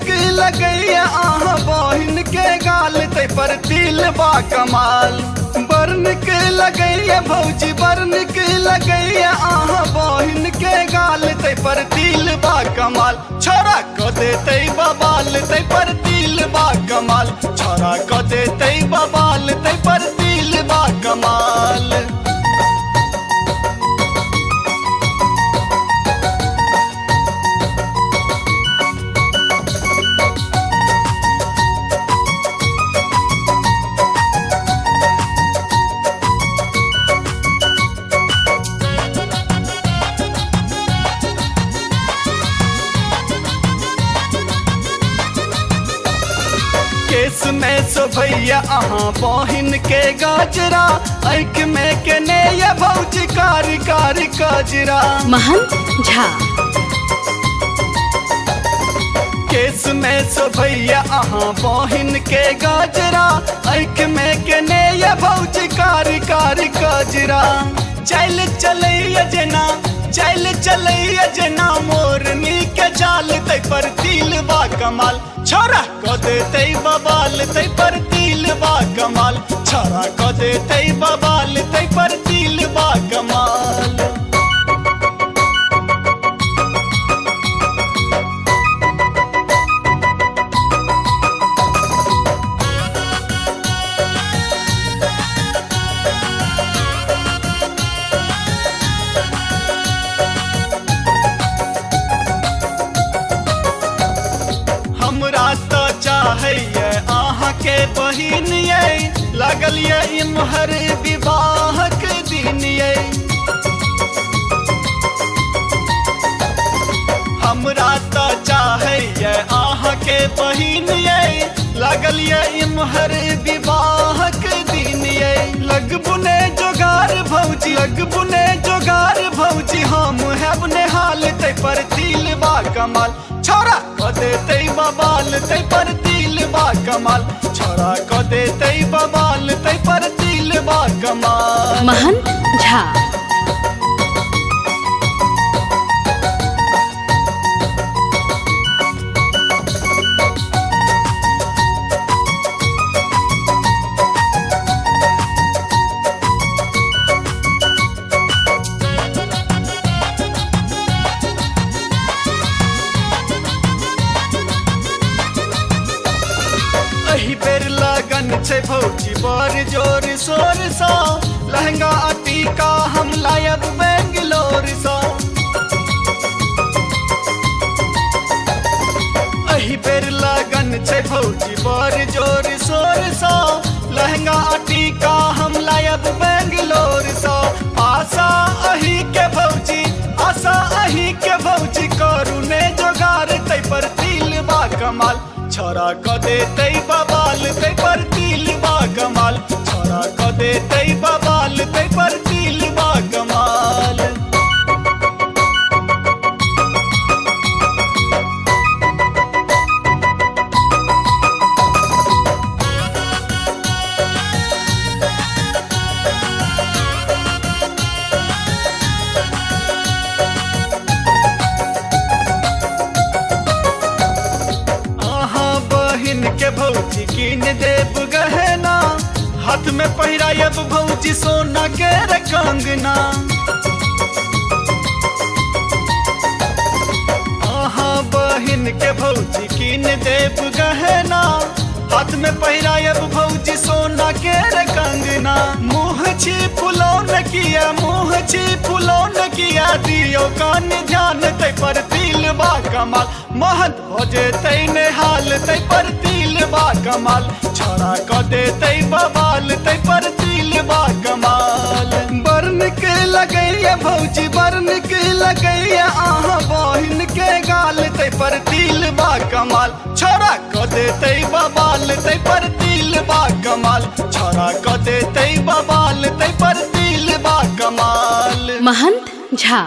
के लगैया आहा बहिन के गाल तै पर तिल बा कमाल। बरन के लगैया भौजी बरन के लगैया आहा बहिन के गाल तै पर तिल बा कमाल। छोरा क देतै बबाल तै पर तिल बा कमाल। छोरा क देतै बबाल तै पर तिल बा कमाल। केस में सोभैया अहाँ बहिन के गाजरा। आँख में केने ये भौजी कारी कारी काजरा। महंत झा। केस में सोभैया अहाँ बहिन के गाजरा। आँख में केने ये भौजी कारी कारी काजरा। चल चलैया जना चल चलैया जना मोरनी के चाल तै पर तिल बा कमाल। छोरा क देतै बबाल तै पर तिल बा कमाल। छोरा क देतै बबाल तै पर तिल बा कमाल। हमरा त चाहैये अहाँ के बहिन ये। लागल ये इम्हर विवाहक दिन ये। हमरा त चाहैये अहाँ के बहिन ये। लागल ये इम्हर विवाहक दिन ये। लगबुने जोगार भौजी लगबुने जोगार भौजी हम हैब नेहाल तै पर तिल बा कमाल। छोरा क देतै बबाल तै पर तिल बा कमाल। छोरा क देतै बबाल तै पर तिल बा कमाल। महंत झा। एही बेर लगन छै भौजी बड़ जोर शोर सा। लहंगा आ टीका हम लायब बेंगलोर सा। एही बेर लगन छै भौजी बड़ जोर शोर सा। लहंगा आ टीका हम लायब बेंगलोर सा। आशा अही के भौजी आशा अही के भौजी करू ने जोगार तै पर तिल बा कमाल। छोरा क देतै बबाल तै पर तिल बा कमाल। छोरा क देतै बबाल तै पर तिल बा कमाल। के भौजी कीन देब गहना। हाथ में पहिरायब भौजी सोना के रे कंगना। आहा बहिन के भौजी कीन देब गहना। हाथ में पहिरायब भौजी सोना के रे कंगना। मुँह छी फुलौन किया मुँह छी फुलौन किया। दियो कान ध्यान तै पर तिल बा कमाल। महंत हो जेतै नेहाल तै पर तिल बा कमाल। छोरा क देतै बबाल तै पर तिल बा कमाल। बरन के लगैया भौजी बरन के लगैया आहा बहिन के गाल तै पर तिल बा कमाल। छोरा क देतै बबाल तै पर तिल बा कमाल। छोरा क देतै बबाल तै पर तिल बा कमाल। महंत झा।